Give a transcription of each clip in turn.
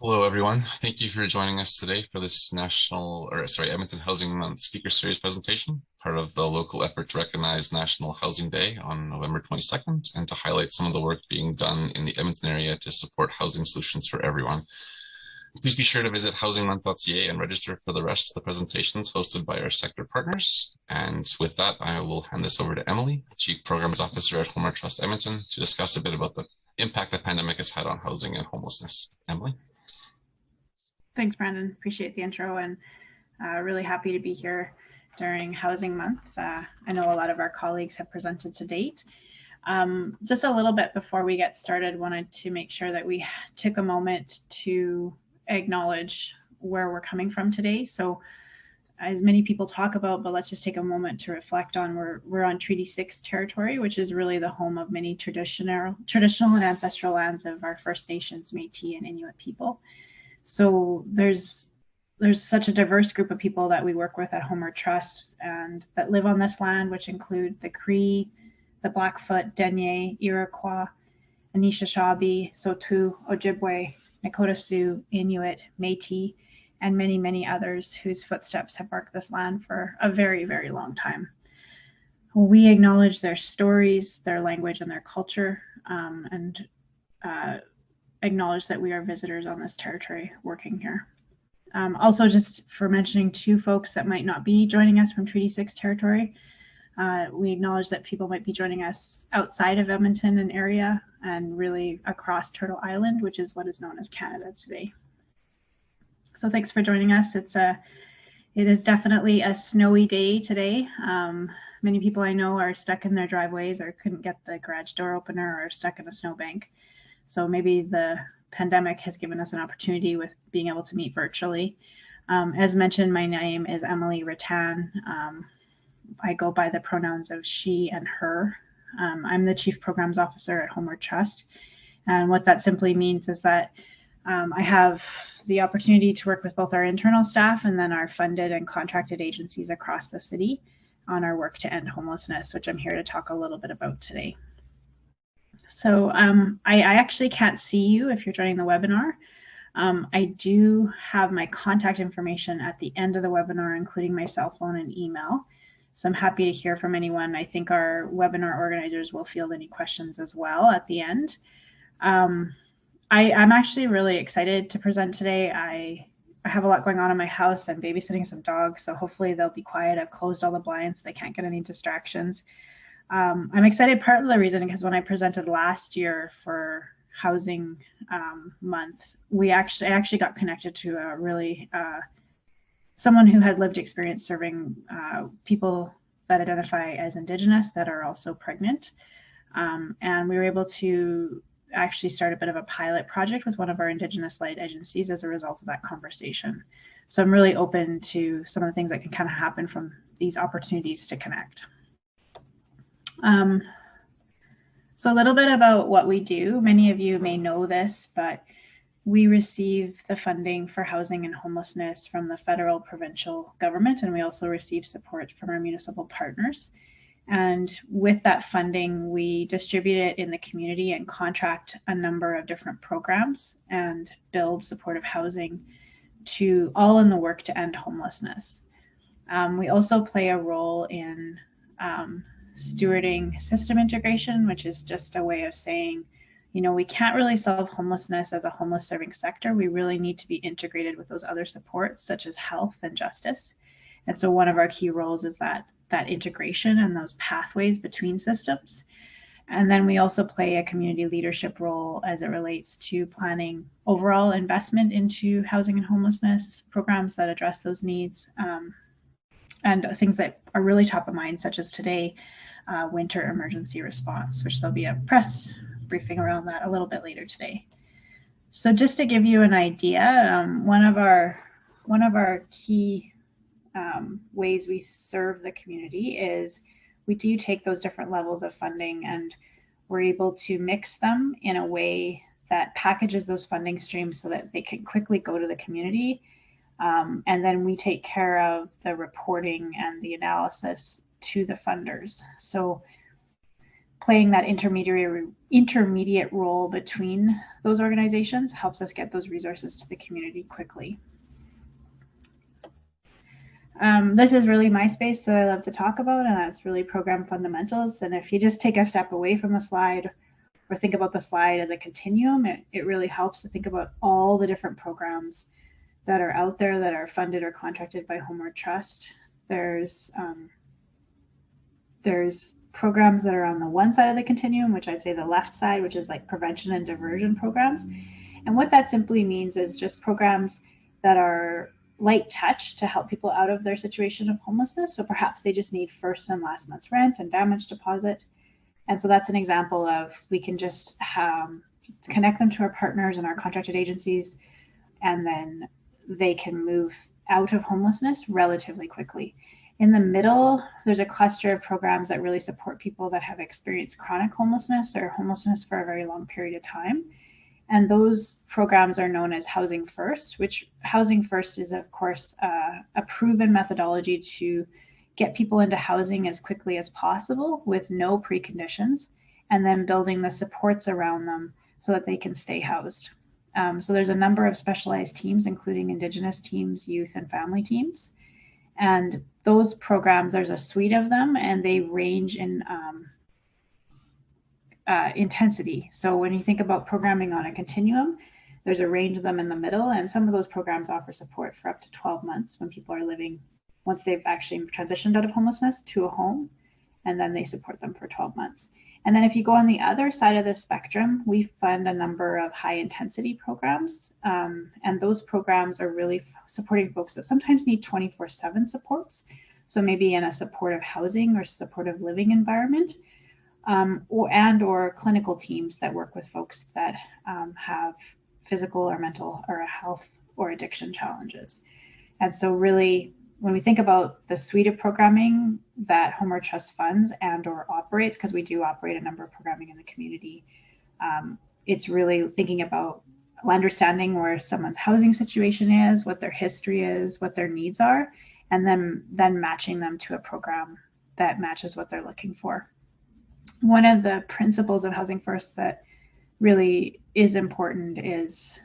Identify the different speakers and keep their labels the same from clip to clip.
Speaker 1: Hello, everyone. Thank you for joining us today for this Edmonton Housing Month Speaker Series presentation, part of the local effort to recognize National Housing Day on November 22nd and to highlight some of the work being done in the Edmonton area to support housing solutions for everyone. Please be sure to visit housingmonth.ca and register for the rest of the presentations hosted by our sector partners. And with that, I will hand this over to Emily, Chief Programs Officer at Homeward Trust Edmonton, to discuss a bit about the impact the pandemic has had on housing and homelessness. Emily?
Speaker 2: Thanks, Brandon. Appreciate the intro and really happy to be here during Housing Month. I know a lot of our colleagues have presented to date. Just a little bit before we get started, wanted to make sure that we took a moment to acknowledge where we're coming from today. So as many people talk about, but let's just take a moment to reflect on, we're on Treaty 6 territory, which is really the home of many traditional and ancestral lands of our First Nations, Métis and Inuit people. So there's such a diverse group of people that we work with at Homeward Trust and that live on this land, which include the Cree, the Blackfoot, Dene, Iroquois, Anishinaabe, Saulteaux, Ojibwe, Nakota Sioux, Inuit, Métis, and many, many others whose footsteps have marked this land for a very, very long time. We acknowledge their stories, their language, and their culture, and acknowledge that we are visitors on this territory working here. Also, just for mentioning two folks that might not be joining us from Treaty 6 territory, we acknowledge that people might be joining us outside of Edmonton and area and really across Turtle Island, which is what is known as Canada today. So thanks for joining us. It is definitely a snowy day today. Many people I know are stuck in their driveways or couldn't get the garage door opener or stuck in a snowbank. So maybe the pandemic has given us an opportunity with being able to meet virtually. As mentioned, my name is Emily Rattan. I go by the pronouns of she and her. I'm the Chief Programs Officer at Homeward Trust. And what that simply means is that I have the opportunity to work with both our internal staff and then our funded and contracted agencies across the city on our work to end homelessness, which I'm here to talk a little bit about today. So I actually can't see you if you're joining the webinar. I do have my contact information at the end of the webinar, including my cell phone and email. So I'm happy to hear from anyone. I think our webinar organizers will field any questions as well at the end. I'm actually really excited to present today. I have a lot going on in my house. I'm babysitting some dogs, so hopefully they'll be quiet. I've closed all the blinds so they can't get any distractions. I'm excited, part of the reason, because when I presented last year for Housing Month, I actually got connected to a really someone who had lived experience serving people that identify as Indigenous that are also pregnant. And we were able to actually start a bit of a pilot project with one of our Indigenous-led agencies as a result of that conversation. So I'm really open to some of the things that can kind of happen from these opportunities to connect. So a little bit about what we do. Many of you may know this, but we receive the funding for housing and homelessness from the federal, provincial government, and we also receive support from our municipal partners. And with that funding, we distribute it in the community and contract a number of different programs and build supportive housing to all in the work to end homelessness. We also play a role in stewarding system integration, which is just a way of saying, you know, we can't really solve homelessness as a homeless serving sector. We really need to be integrated with those other supports such as health and justice. And so one of our key roles is that integration and those pathways between systems. And then we also play a community leadership role as it relates to planning overall investment into housing and homelessness programs that address those needs, and things that are really top of mind, such as today, winter emergency response, which there'll be a press briefing around that a little bit later today. So just to give you an idea, one of our key ways we serve the community is we do take those different levels of funding and we're able to mix them in a way that packages those funding streams so that they can quickly go to the community. And then we take care of the reporting and the analysis to the funders. So playing that intermediate role between those organizations helps us get those resources to the community quickly. This is really my space that I love to talk about, and that's really program fundamentals. And if you just take a step away from the slide or think about the slide as a continuum, it really helps to think about all the different programs that are out there that are funded or contracted by Homeward Trust. There's programs that are on the one side of the continuum, which I'd say the left side, which is like prevention and diversion programs. And what that simply means is just programs that are light touch to help people out of their situation of homelessness. So perhaps they just need first and last month's rent and damage deposit. And so that's an example of, we can just connect them to our partners and our contracted agencies, and then they can move out of homelessness relatively quickly. In the middle, there's a cluster of programs that really support people that have experienced chronic homelessness or homelessness for a very long period of time. And those programs are known as Housing First, which Housing First is, of course, a proven methodology to get people into housing as quickly as possible with no preconditions, and then building the supports around them so that they can stay housed. So there's a number of specialized teams, including Indigenous teams, youth and family teams. And those programs, there's a suite of them, and they range in intensity. So when you think about programming on a continuum, there's a range of them in the middle, and some of those programs offer support for up to 12 months when people are living, once they've actually transitioned out of homelessness, to a home, and then they support them for 12 months. And then if you go on the other side of the spectrum, we fund a number of high intensity programs. And those programs are really supporting folks that sometimes need 24/7 supports. So maybe in a supportive housing or supportive living environment, or clinical teams that work with folks that have physical or mental or health or addiction challenges. And so really, when we think about the suite of programming that Homeward Trust funds and or operates, because we do operate a number of programming in the community, it's really thinking about understanding where someone's housing situation is, what their history is, what their needs are, and then matching them to a program that matches what they're looking for. One of the principles of Housing First that really is important is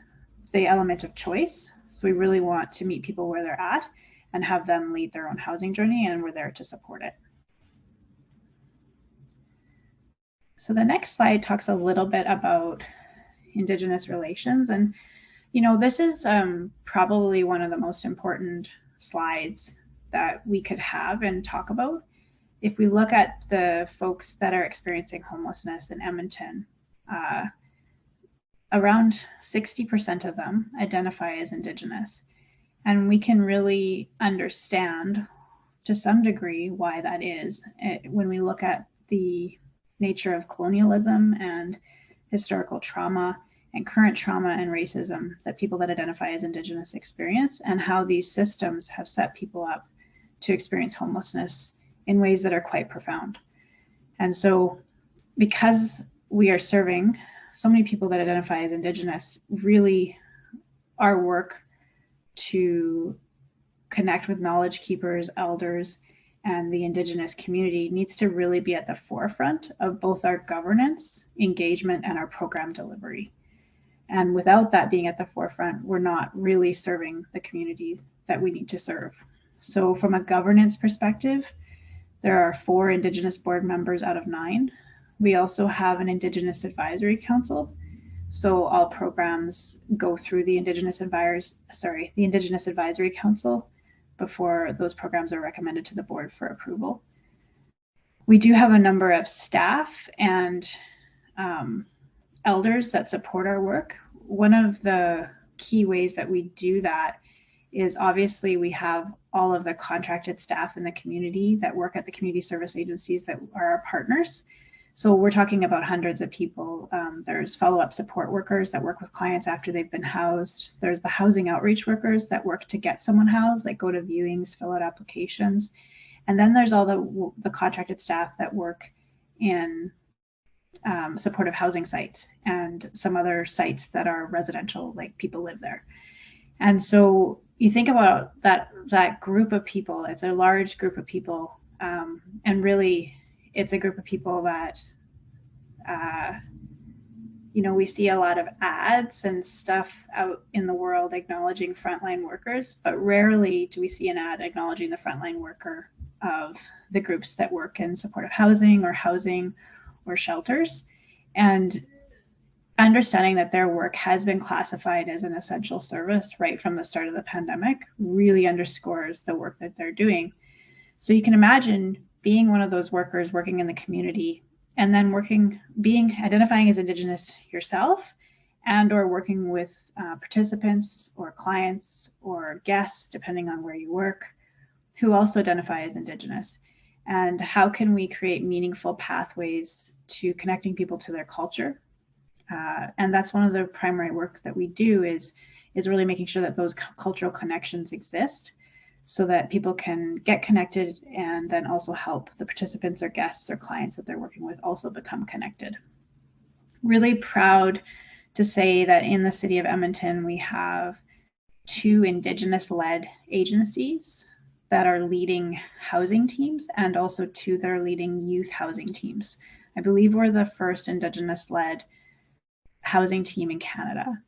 Speaker 2: the element of choice. So we really want to meet people where they're at and have them lead their own housing journey, and we're there to support it. So the next slide talks a little bit about Indigenous relations. And, you know, this is probably one of the most important slides that we could have and talk about. If we look at the folks that are experiencing homelessness in Edmonton, around 60% of them identify as Indigenous. And we can really understand to some degree why that is when we look at the nature of colonialism and historical trauma and current trauma and racism that people that identify as Indigenous experience, and how these systems have set people up to experience homelessness in ways that are quite profound. And so because we are serving so many people that identify as Indigenous, really our work to connect with knowledge keepers, elders, and the Indigenous community needs to really be at the forefront of both our governance, engagement, and our program delivery. And without that being at the forefront, we're not really serving the community that we need to serve. So from a governance perspective, there are 4 Indigenous board members out of 9. We also have an Indigenous Advisory Council. So all programs go through the Indigenous Advisory Council before those programs are recommended to the board for approval. We do have a number of staff and elders that support our work. One of the key ways that we do that is obviously we have all of the contracted staff in the community that work at the community service agencies that are our partners. So we're talking about hundreds of people. There's follow-up support workers that work with clients after they've been housed. There's the housing outreach workers that work to get someone housed, like go to viewings, fill out applications. And then there's all the contracted staff that work in supportive housing sites and some other sites that are residential, like people live there. And so you think about that group of people, it's a large group of people, and really it's a group of people that you know, we see a lot of ads and stuff out in the world acknowledging frontline workers, but rarely do we see an ad acknowledging the frontline worker of the groups that work in supportive housing or shelters. And understanding that their work has been classified as an essential service right from the start of the pandemic really underscores the work that they're doing. So you can imagine being one of those workers working in the community and then identifying as Indigenous yourself, and or working with participants or clients or guests, depending on where you work, who also identify as Indigenous. And how can we create meaningful pathways to connecting people to their culture? And that's one of the primary work that we do is really making sure that those cultural connections exist, so that people can get connected and then also help the participants or guests or clients that they're working with also become connected. Really proud to say that in the city of Edmonton, we have 2 Indigenous-led agencies that are leading housing teams, and also 2 that are leading youth housing teams. I believe we're the first Indigenous-led housing team in Canada.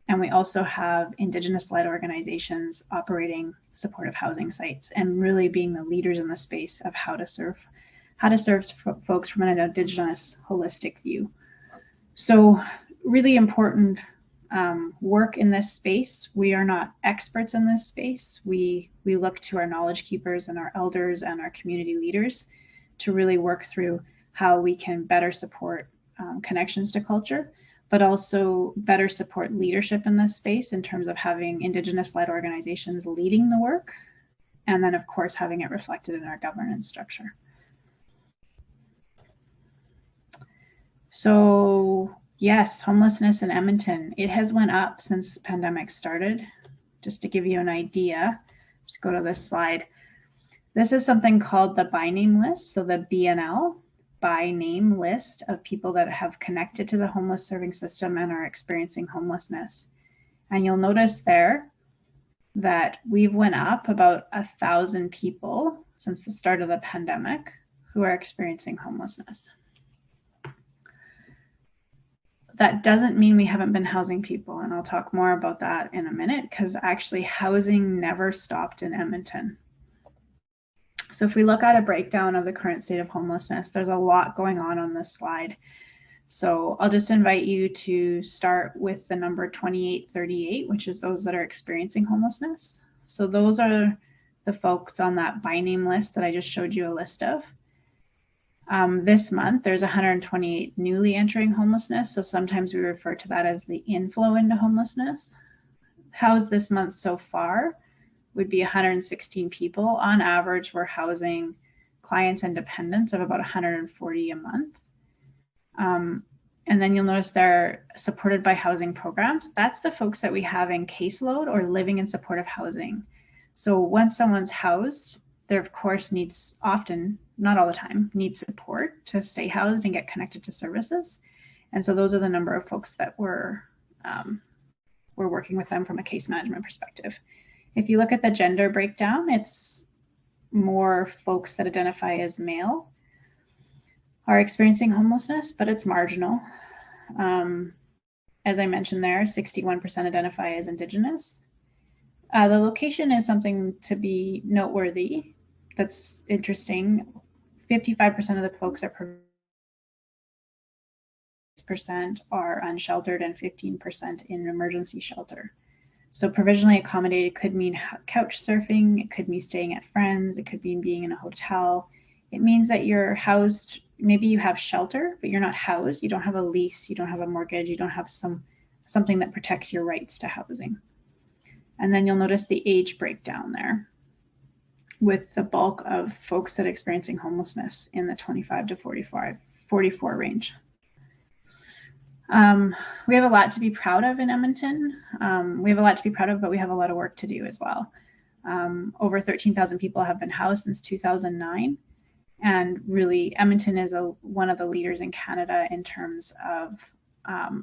Speaker 2: And we also have Indigenous-led organizations operating supportive housing sites and really being the leaders in the space of how to serve folks from an Indigenous holistic view. So really important work in this space. We are not experts in this space. We look to our knowledge keepers and our elders and our community leaders to really work through how we can better support connections to culture, but also better support leadership in this space in terms of having Indigenous-led organizations leading the work, and then of course having it reflected in our governance structure. So yes, homelessness in Edmonton, it has went up since the pandemic started. Just to give you an idea, just go to this slide. This is something called the by name list, so the BNL, by name list of people that have connected to the homeless serving system and are experiencing homelessness. And you'll notice there that we've went up about 1,000 people since the start of the pandemic who are experiencing homelessness. That doesn't mean we haven't been housing people, and I'll talk more about that in a minute, because actually housing never stopped in Edmonton. So if we look at a breakdown of the current state of homelessness, there's a lot going on this slide. So I'll just invite you to start with the number 2838, which is those that are experiencing homelessness. So those are the folks on that by name list that I just showed you a list of. This month, there's 128 newly entering homelessness. So sometimes we refer to that as the inflow into homelessness. Housed this month so far would be 116 people. On average, we're housing clients and dependents of about 140 a month. And then you'll notice they're supported by housing programs. That's the folks that we have in caseload or living in supportive housing. So once someone's housed, there of course needs often, not all the time, need support to stay housed and get connected to services. And so those are the number of folks that we're working with them from a case management perspective. If you look at the gender breakdown, it's more folks that identify as male are experiencing homelessness, but it's marginal. As I mentioned there, 61% identify as Indigenous. The location is something to be noteworthy. That's interesting. 55% of the folks are unsheltered and 15% in emergency shelter. So provisionally accommodated could mean couch surfing, it could mean staying at friends, it could mean being in a hotel. It means that you're housed, maybe you have shelter, but you're not housed, you don't have a lease, you don't have a mortgage, you don't have something that protects your rights to housing. And then you'll notice the age breakdown there with the bulk of folks that are experiencing homelessness in the 25 to 44 range. We have a lot to be proud of in Edmonton. We have a lot to be proud of, but we have a lot of work to do as well. Over 13,000 people have been housed since 2009. And really, Edmonton is one of the leaders in Canada in terms of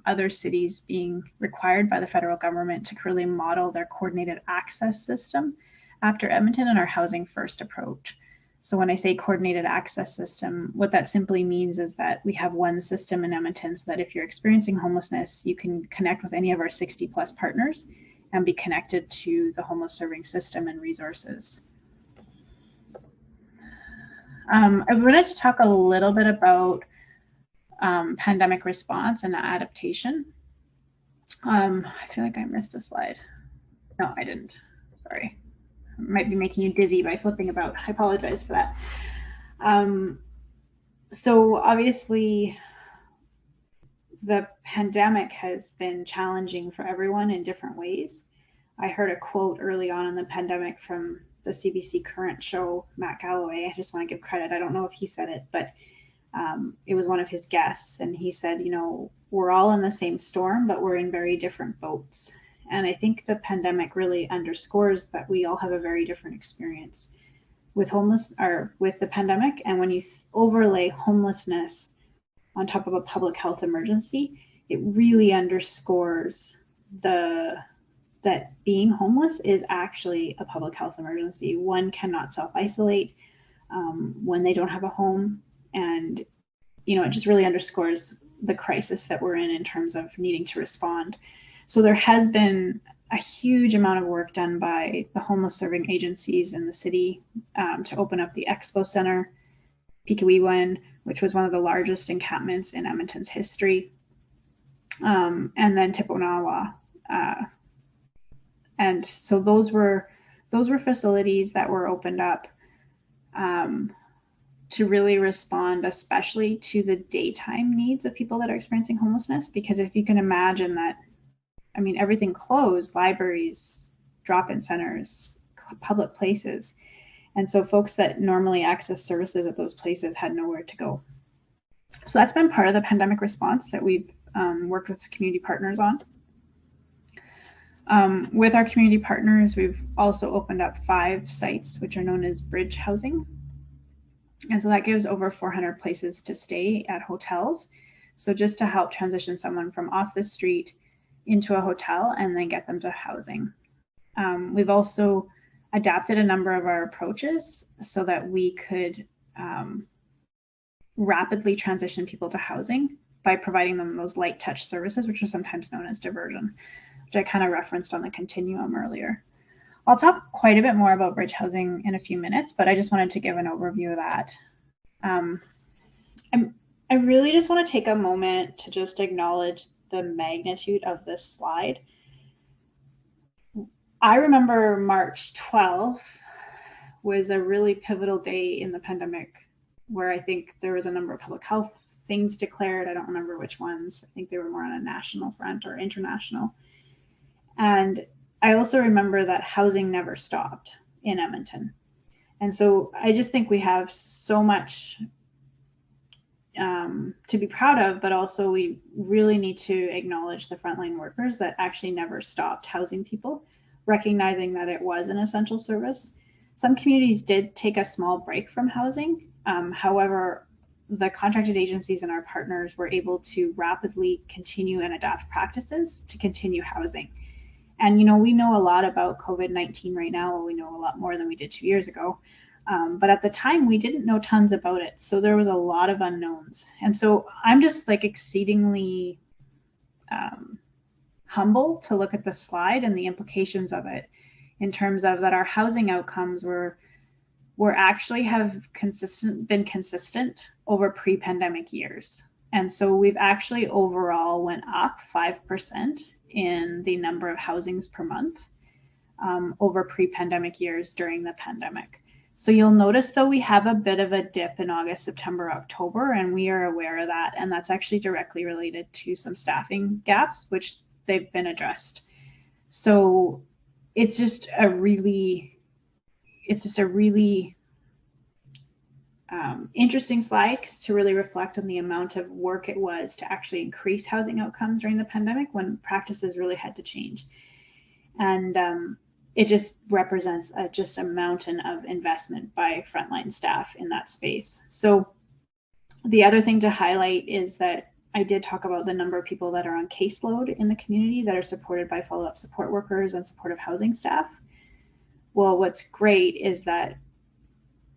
Speaker 2: other cities being required by the federal government to really model their coordinated access system after Edmonton and our housing first approach. So when I say coordinated access system, what that simply means is that we have one system in Edmonton so that if you're experiencing homelessness, you can connect with any of our 60 plus partners and be connected to the homeless serving system and resources. I wanted to talk a little bit about pandemic response and adaptation. I feel like I missed a slide. No, I didn't. Sorry. I might be making you dizzy by flipping about. I apologize for that. So obviously, the pandemic has been challenging for everyone in different ways. I heard a quote early on in the pandemic from the CBC Current show, Matt Galloway. I just want to give credit. I don't know if he said it, but it was one of his guests. And he said, you know, we're all in the same storm, but we're in very different boats. And I think the pandemic really underscores that we all have a very different experience with with the pandemic. And when you overlay homelessness on top of a public health emergency, it really underscores that being homeless is actually a public health emergency. One cannot self-isolate when they don't have a home. And, you know, it just really underscores the crisis that we're in terms of needing to respond. So there has been a huge amount of work done by the homeless serving agencies in the city to open up the Expo Center, Pikawiwan, which was one of the largest encampments in Edmonton's history, and then Tiponawa. And so those were facilities that were opened up to really respond, especially to the daytime needs of people that are experiencing homelessness. Because if you can imagine that, I mean, everything closed, libraries, drop-in centers, public places. And so folks that normally access services at those places had nowhere to go. So that's been part of the pandemic response that we've worked with community partners on. With our community partners, we've also opened up 5 sites, which are known as bridge housing. And so that gives over 400 places to stay at hotels. So just to help transition someone from off the street into a hotel and then get them to housing. We've also adapted a number of our approaches so that we could rapidly transition people to housing by providing them those light touch services, which are sometimes known as diversion, which I kind of referenced on the continuum earlier. I'll talk quite a bit more about bridge housing in a few minutes, but I just wanted to give an overview of that. I really just want to take a moment to just acknowledge the magnitude of this slide. I remember March 12th was a really pivotal day in the pandemic where I think there was a number of public health things declared. I don't remember which ones. I think they were more on a national front or international. And I also remember that housing never stopped in Edmonton. And so I just think we have so much to be proud of, but also we really need to acknowledge the frontline workers that actually never stopped housing people, recognizing that it was an essential service. Some communities did take a small break from housing. However, the contracted agencies and our partners were able to rapidly continue and adapt practices to continue housing. And, you know, we know a lot about COVID-19 right now. We know a lot more than we did 2 years ago. But at the time, we didn't know tons about it. So there was a lot of unknowns. And so I'm just like exceedingly humble to look at the slide and the implications of it in terms of that our housing outcomes were actually have been consistent over pre-pandemic years. And so we've actually overall went up 5% in the number of housings per month over pre-pandemic years during the pandemic. So you'll notice though we have a bit of a dip in August, September, October, and we are aware of that. And that's actually directly related to some staffing gaps, which they've been addressed. So it's just a really interesting slide to really reflect on the amount of work it was to actually increase housing outcomes during the pandemic when practices really had to change. And it just represents just a mountain of investment by frontline staff in that space. So the other thing to highlight is that I did talk about the number of people that are on caseload in the community that are supported by follow-up support workers and supportive housing staff. Well, what's great is that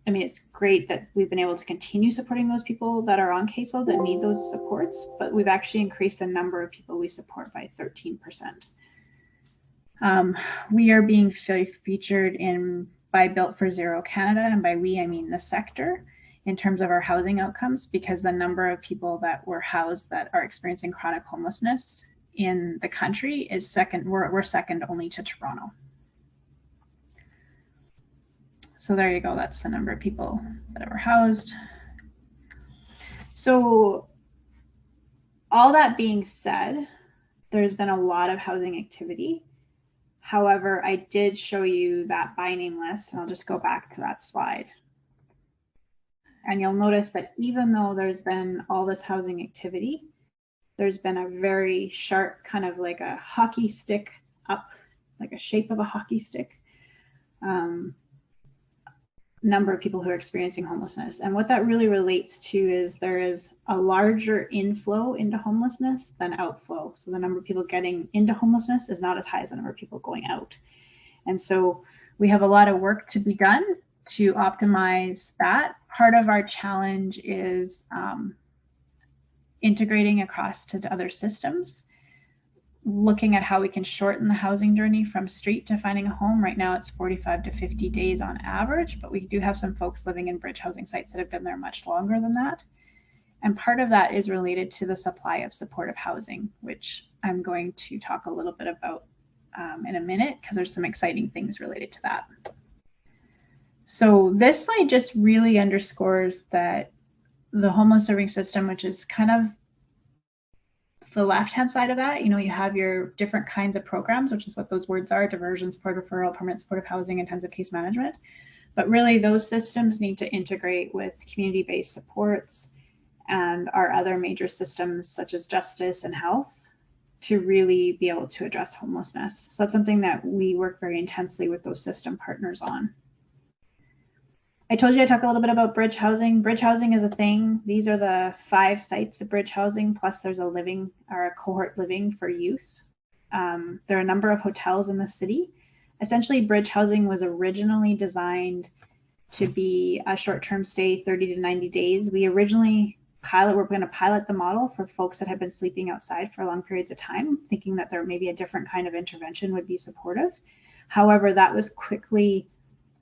Speaker 2: I mean, it's great that we've been able to continue supporting those people that are on caseload that need those supports, but we've actually increased the number of people we support by 13%. We are being featured by Built for Zero Canada, and by we, I mean the sector, in terms of our housing outcomes, because the number of people that were housed that are experiencing chronic homelessness in the country is second. We're second only to Toronto. So there you go. That's the number of people that were housed. So all that being said, there's been a lot of housing activity. However, I did show you that by name list, and I'll just go back to that slide. And you'll notice that even though there's been all this housing activity, there's been a very sharp kind of like a hockey stick up, like a shape of a hockey stick, number of people who are experiencing homelessness. And what that really relates to is there is a larger inflow into homelessness than outflow. So the number of people getting into homelessness is not as high as the number of people going out. And so we have a lot of work to be done to optimize that. Part of our challenge is integrating across to other systems, looking at how we can shorten the housing journey from street to finding a home. Right now it's 45 to 50 days on average, but we do have some folks living in bridge housing sites that have been there much longer than that. And part of that is related to the supply of supportive housing, which I'm going to talk a little bit about in a minute, because there's some exciting things related to that. So this slide just really underscores that the homeless serving system, which is kind of the left-hand side of that, you know, you have your different kinds of programs, which is what those words are: diversion, support referral, permanent supportive housing, intensive case management. But really those systems need to integrate with community-based supports and our other major systems such as justice and health to really be able to address homelessness. So that's something that we work very intensely with those system partners on. I told you I talk a little bit about bridge housing. Bridge housing is a thing. These are the 5 sites of bridge housing, plus there's a living or a cohort living for youth. There are a number of hotels in the city. Essentially, bridge housing was originally designed to be a short-term stay, 30 to 90 days. We originally we're going to pilot the model for folks that have been sleeping outside for long periods of time, thinking that there may be a different kind of intervention would be supportive. However, that was quickly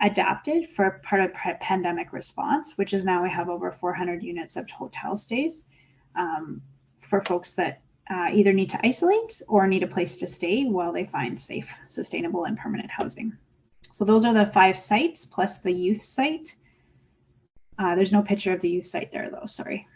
Speaker 2: adapted for part of pandemic response, which is now we have over 400 units of hotel stays for folks that either need to isolate or need a place to stay while they find safe, sustainable, and permanent housing. So those are the 5 sites plus the youth site. There's no picture of the youth site there though, sorry.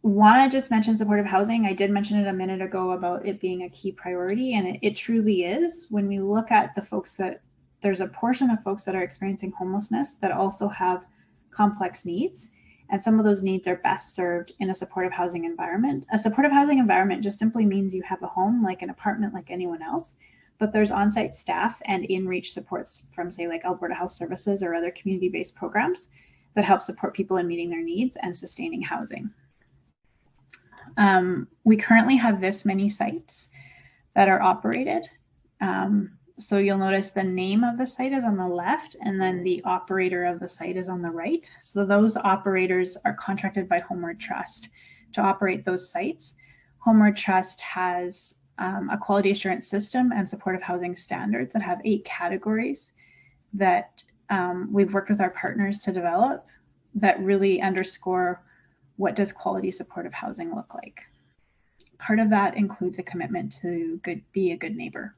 Speaker 2: Want to just mention supportive housing. I did mention it a minute ago about it being a key priority, and it truly is. When we look at the folks that, there's a portion of folks that are experiencing homelessness that also have complex needs, and some of those needs are best served in a supportive housing environment. A supportive housing environment just simply means you have a home, like an apartment, like anyone else, but there's on-site staff and in-reach supports from, say, like Alberta Health Services or other community-based programs that help support people in meeting their needs and sustaining housing. We currently have this many sites that are operated. So you'll notice the name of the site is on the left, and then the operator of the site is on the right. So those operators are contracted by Homeward Trust to operate those sites. Homeward Trust has a quality assurance system and supportive housing standards that have 8 categories that we've worked with our partners to develop that really underscore what does quality supportive housing look like. Part of that includes a commitment to be a good neighbor.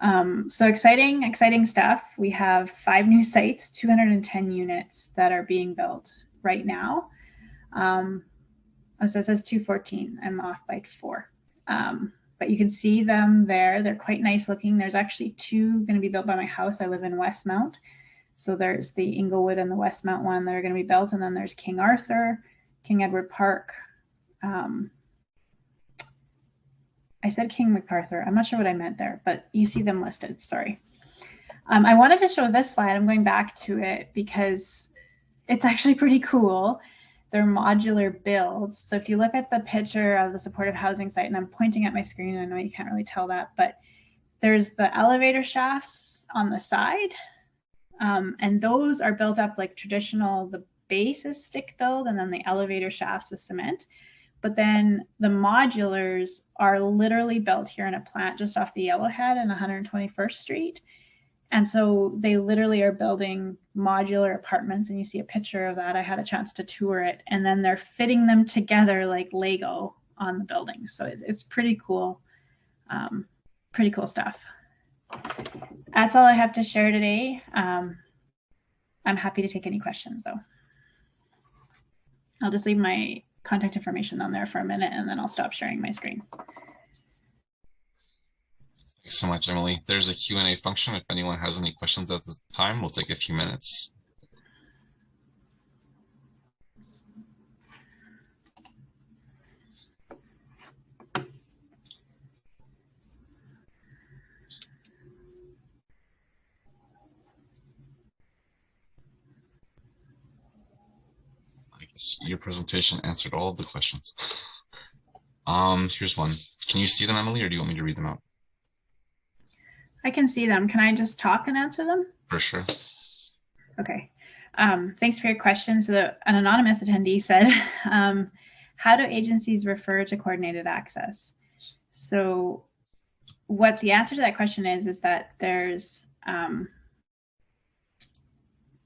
Speaker 2: So exciting stuff. We have 5 new sites, 210 units that are being built right now. So it says 214, I'm off by 4. But you can see them there. They're quite nice looking. There's actually 2 going to be built by my house. I live in Westmount. So there's the Inglewood and the Westmount one that are going to be built. And then there's King Arthur, King Edward Park. I said King MacArthur. I'm not sure what I meant there, but you see them listed. Sorry. I wanted to show this slide. I'm going back to it because it's actually pretty cool. They're modular builds. So if you look at the picture of the supportive housing site, and I'm pointing at my screen, I know you can't really tell that, but there's the elevator shafts on the side, and those are built up like traditional. The base is stick build, and then the elevator shafts with cement. But then the modulars are literally built here in a plant just off the Yellowhead and 121st Street. And so they literally are building modular apartments, and you see a picture of that. I had a chance to tour it, and then they're fitting them together like Lego on the building. So it's pretty cool, pretty cool stuff. That's all I have to share today. I'm happy to take any questions though. I'll just leave my contact information on there for a minute, and then I'll stop sharing my screen.
Speaker 1: Thanks so much, Emily. There's a Q&A function. If anyone has any questions at the time, we'll take a few minutes. Your presentation answered all of the questions. Here's one. Can you see them, Emily, or do you want me to read them out?
Speaker 2: I can see them. Can I just talk and answer them?
Speaker 1: For sure.
Speaker 2: Okay. Thanks for your question. So an anonymous attendee said, how do agencies refer to coordinated access? So what the answer to that question is that there's,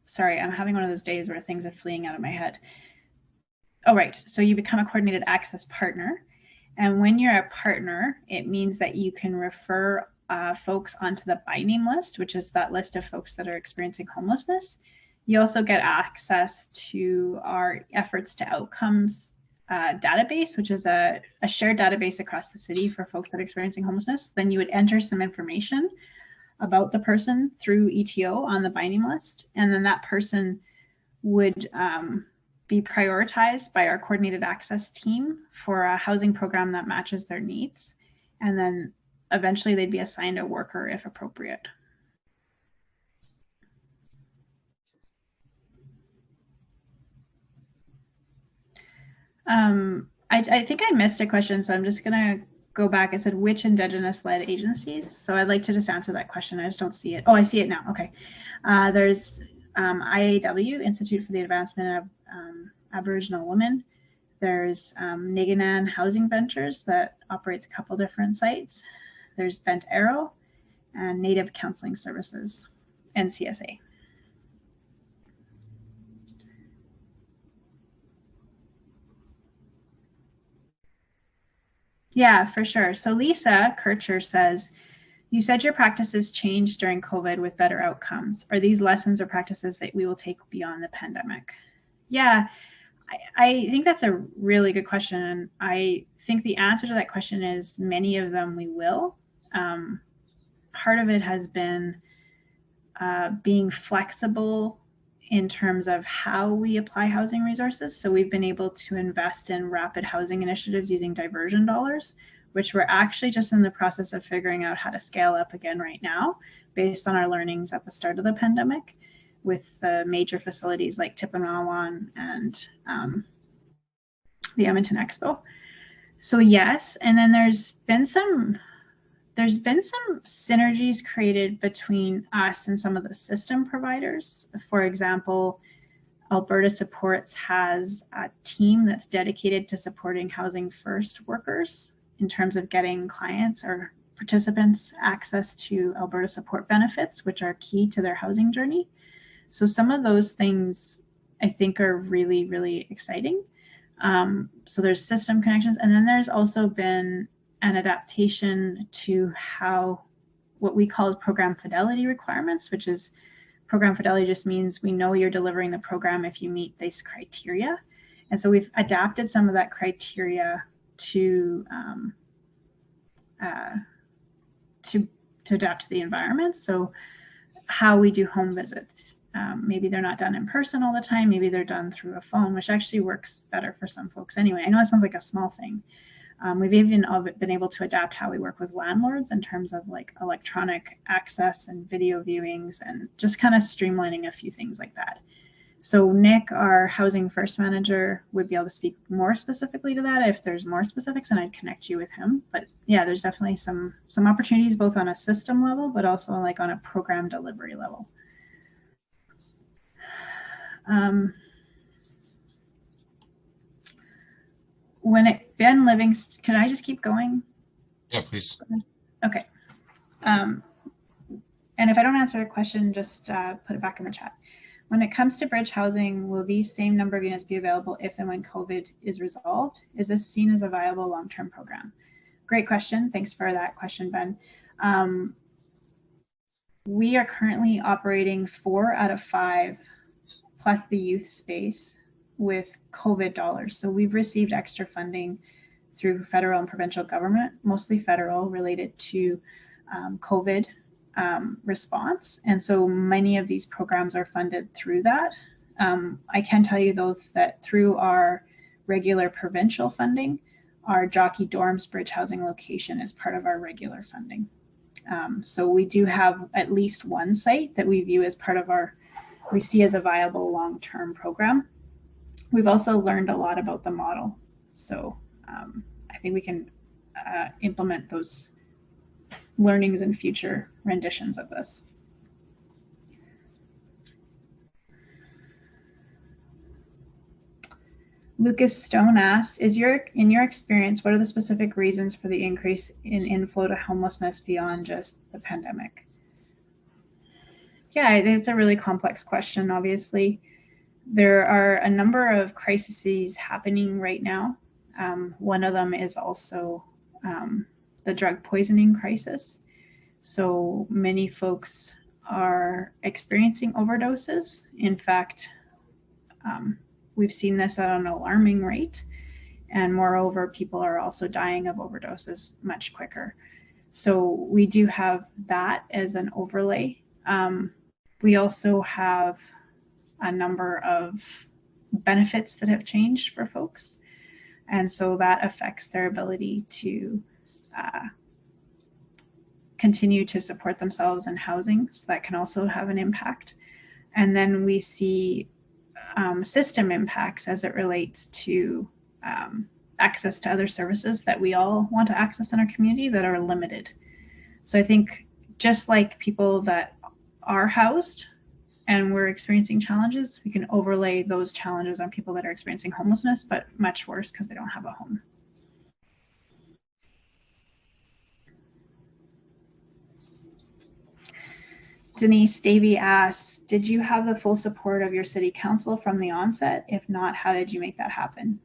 Speaker 2: sorry, I'm having one of those days where things are fleeing out of my head. Oh, right. So you become a coordinated access partner. And when you're a partner, it means that you can refer folks onto the by name list, which is that list of folks that are experiencing homelessness. You also get access to our efforts to outcomes database, which is a shared database across the city for folks that are experiencing homelessness. Then you would enter some information about the person through ETO on the by name list. And then that person would be prioritized by our coordinated access team for a housing program that matches their needs. And then eventually they'd be assigned a worker if appropriate. I think I missed a question, so I'm just gonna go back. It said which Indigenous-led agencies? So I'd like to just answer that question. I just don't see it. Oh, I see it now. Okay. There's IAW, Institute for the Advancement of Aboriginal Women. There's Naganan Housing Ventures that operates a couple different sites. There's Bent Arrow and Native Counseling Services, NCSA. Yeah, for sure. So Lisa Kircher says, you said your practices changed during COVID with better outcomes. Are these lessons or practices that we will take beyond the pandemic? Yeah, I think that's a really good question. And I think the answer to that question is many of them we will. Part of it has been being flexible in terms of how we apply housing resources. So we've been able to invest in rapid housing initiatives using diversion dollars, which we're actually just in the process of figuring out how to scale up again right now, based on our learnings at the start of the pandemic with the major facilities like Tipanawan and the Edmonton Expo. So yes, and then there's been some synergies created between us and some of the system providers. For example, Alberta Supports has a team that's dedicated to supporting Housing First workers in terms of getting clients or participants access to Alberta Support benefits, which are key to their housing journey. So some of those things I think are really, really exciting. So there's system connections, and then there's also been an adaptation to how what we call program fidelity requirements, which is program fidelity just means we know you're delivering the program if you meet these criteria. And so we've adapted some of that criteria to adapt to the environment. So how we do home visits, maybe they're not done in person all the time, maybe they're done through a phone, which actually works better for some folks anyway. I know it sounds like a small thing. We've even been able to adapt how we work with landlords in terms of like electronic access and video viewings and just kind of streamlining a few things like that. So Nick, our housing first manager, would be able to speak more specifically to that if there's more specifics, and I'd connect you with him. But yeah, there's definitely some opportunities both on a system level, but also like on a program delivery level. Ben Livingston, can I just keep going?
Speaker 1: Yeah, please.
Speaker 2: Okay. And if I don't answer a question, just put it back in the chat. When it comes to bridge housing, will these same number of units be available if and when COVID is resolved? Is this seen as a viable long-term program? Great question. Thanks for that question, Ben. We are currently operating 4 out of 5 plus the youth space with COVID dollars. So we've received extra funding through federal and provincial government, mostly federal, related to COVID response. And so many of these programs are funded through that. I can tell you though that through our regular provincial funding, our Jockey Dorms bridge housing location is part of our regular funding. So we do have at least one site that we view as part of we see as a viable long-term program. We've also learned a lot about the model. So I think we can implement those learnings in future renditions of this. Lucas Stone asks, in your experience, what are the specific reasons for the increase in inflow to homelessness beyond just the pandemic? Yeah, it's a really complex question, obviously. There are a number of crises happening right now. One of them is also the drug poisoning crisis. So many folks are experiencing overdoses. In fact, we've seen this at an alarming rate. And moreover, people are also dying of overdoses much quicker. So we do have that as an overlay. We also have a number of benefits that have changed for folks. And so that affects their ability to continue to support themselves in housing. So that can also have an impact. And then we see system impacts as it relates to access to other services that we all want to access in our community that are limited. So I think just like people that are housed and we're experiencing challenges, we can overlay those challenges on people that are experiencing homelessness, but much worse because they don't have a home. Denise Davey asks, did you have the full support of your city council from the onset? If not, how did you make that happen?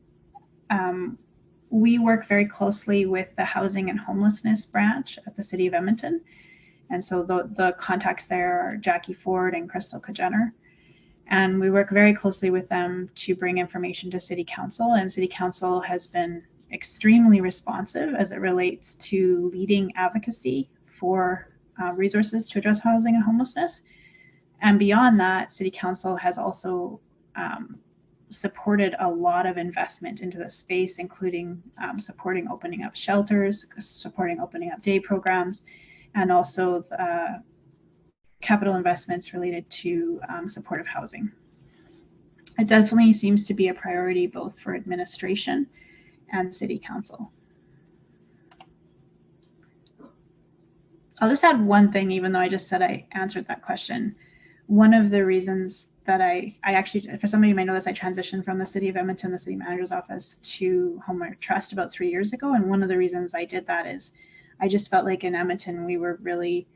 Speaker 2: We work very closely with the housing and homelessness branch at the city of Edmonton. And so the contacts there are Jackie Ford and Crystal Kajenner. And we work very closely with them to bring information to city council. And city council has been extremely responsive as it relates to leading advocacy for resources to address housing and homelessness. And beyond that, city council has also supported a lot of investment into the space, including supporting opening up shelters, supporting opening up day programs, and also capital investments related to supportive housing. It definitely seems to be a priority both for administration and city council. I'll just add one thing, even though I just said I answered that question. One of the reasons that I actually, for somebody who might know this, I transitioned from the city of Edmonton, the city manager's office, to Homeward Trust about 3 years ago. And one of the reasons I did that is I just felt like in Edmonton, we were really,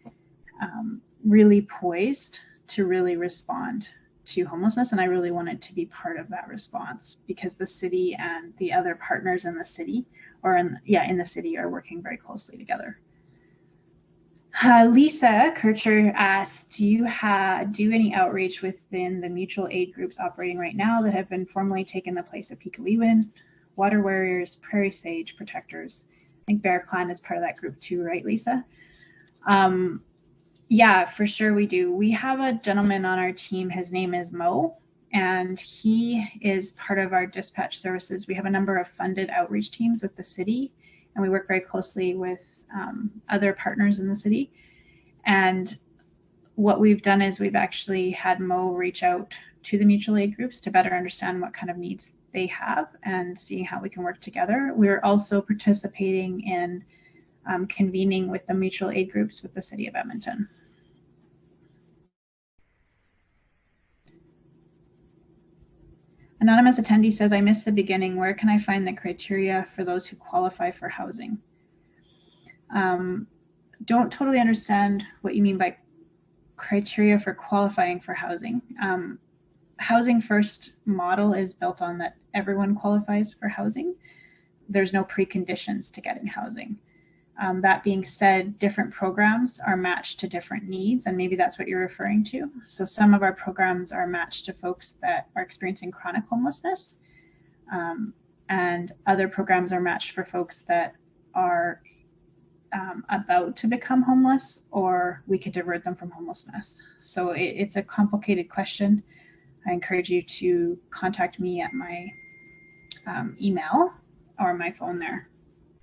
Speaker 2: really poised to really respond to homelessness. And I really wanted to be part of that response because the city and the other partners in the city, or in the city, are working very closely together. Lisa Kircher asked, do you do any outreach within the mutual aid groups operating right now that have been formally taken the place of Peekawewin, Water Warriors, Prairie Sage Protectors? I think Bear Clan is part of that group too, right, Lisa? Yeah, for sure we do. We have a gentleman on our team, his name is Mo, and he is part of our dispatch services. We have a number of funded outreach teams with the city, and we work very closely with other partners in the city. And what we've done is we've actually had Mo reach out to the mutual aid groups to better understand what kind of needs they have and seeing how we can work together. We're also participating in convening with the mutual aid groups with the City of Edmonton. Anonymous attendee says, I missed the beginning. Where can I find the criteria for those who qualify for housing? Don't totally understand what you mean by criteria for qualifying for housing. Housing First model is built on that everyone qualifies for housing. There's no preconditions to getting housing. That being said, different programs are matched to different needs, and maybe that's what you're referring to. So some of our programs are matched to folks that are experiencing chronic homelessness, and other programs are matched for folks that are about to become homeless, or we could divert them from homelessness. So it's a complicated question. I encourage you to contact me at my email or my phone there,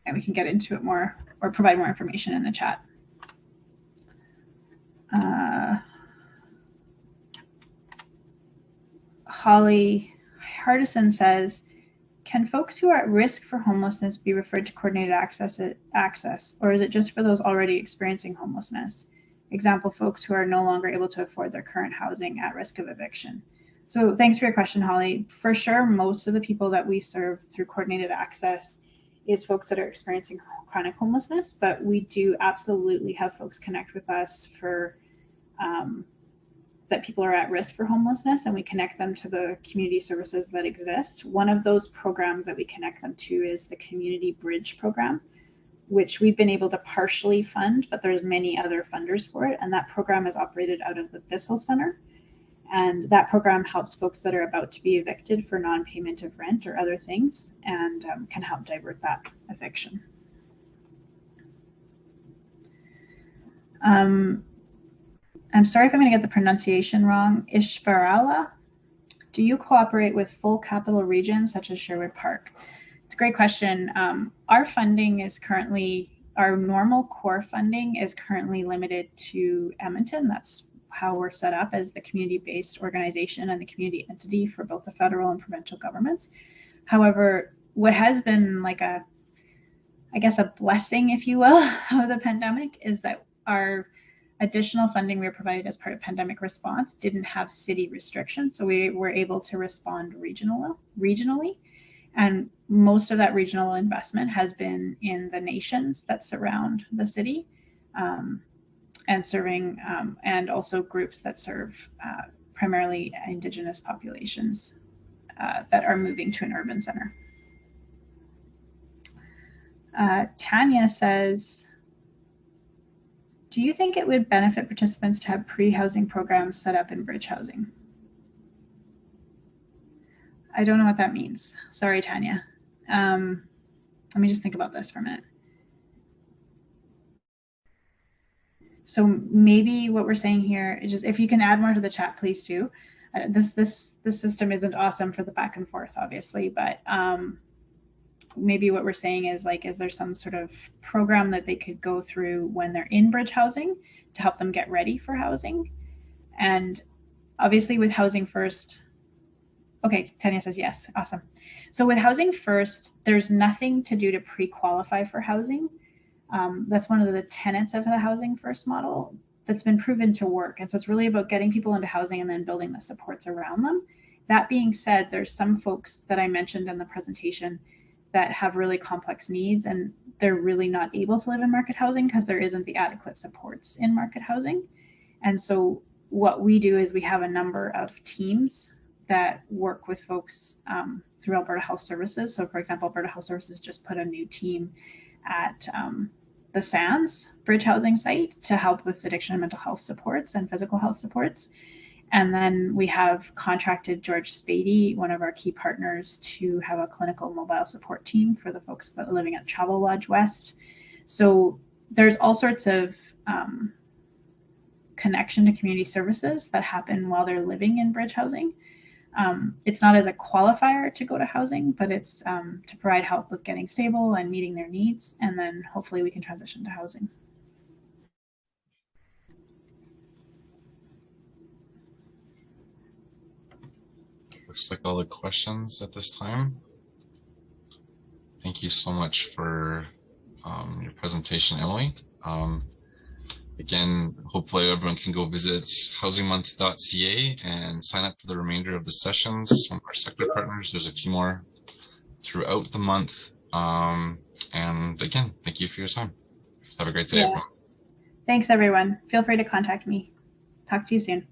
Speaker 2: and we can get into it more or provide more information in the chat. Holly Hardison says, can folks who are at risk for homelessness be referred to coordinated access, or is it just for those already experiencing homelessness? Example, folks who are no longer able to afford their current housing at risk of eviction. So thanks for your question, Holly. For sure, most of the people that we serve through coordinated access is folks that are experiencing chronic homelessness, but we do absolutely have folks connect with us for that people are at risk for homelessness, and we connect them to the community services that exist. One of those programs that we connect them to is the Community Bridge program, which we've been able to partially fund, but there's many other funders for it, and that program is operated out of the Thistle Center. And that program helps folks that are about to be evicted for non-payment of rent or other things, and can help divert that eviction. I'm sorry if I'm going to get the pronunciation wrong. Ishbarala, do you cooperate with full capital regions such as Sherwood Park? It's a great question. Our funding is currently, our normal core funding is currently limited to Edmonton. That's how we're set up as the community-based organization and the community entity for both the federal and provincial governments. However, what has been like a, I guess, a blessing, if you will, of the pandemic is that our additional funding we were provided as part of pandemic response didn't have city restrictions. So we were able to respond regionally. And most of that regional investment has been in the nations that surround the city, and serving, and also groups that serve primarily Indigenous populations that are moving to an urban center. Tanya says, do you think it would benefit participants to have pre-housing programs set up in bridge housing? I don't know what that means. Sorry, Tanya. Let me just think about this for a minute. So maybe what we're saying here is just, if you can add more to the chat, please do. This system isn't awesome for the back and forth, obviously, but maybe what we're saying is, like, is there some sort of program that they could go through when they're in bridge housing to help them get ready for housing? And obviously with Housing First, okay, Tanya says yes, awesome. So with Housing First, there's nothing to do to pre-qualify for housing. That's one of the tenets of the Housing First model that's been proven to work. And so it's really about getting people into housing and then building the supports around them. That being said, there's some folks that I mentioned in the presentation that have really complex needs, and they're really not able to live in market housing because there isn't the adequate supports in market housing. And so what we do is we have a number of teams that work with folks through Alberta Health Services. So for example, Alberta Health Services just put a new team at the Sands Bridge Housing site to help with addiction and mental health supports and physical health supports. And then we have contracted George Spady, one of our key partners, to have a clinical mobile support team for the folks that are living at Travel Lodge West. So there's all sorts of connection to community services that happen while they're living in bridge housing. It's not as a qualifier to go to housing, but it's to provide help with getting stable and meeting their needs, and then hopefully we can transition to housing.
Speaker 1: looks like all the questions at this time. Thank you so much for your presentation, Emily. Again, hopefully everyone can go visit housingmonth.ca and sign up for the remainder of the sessions from our sector partners. There's a few more throughout the month. And again, thank you for your time. Have a great day, everyone.
Speaker 2: Thanks, everyone. Feel free to contact me. Talk to you soon.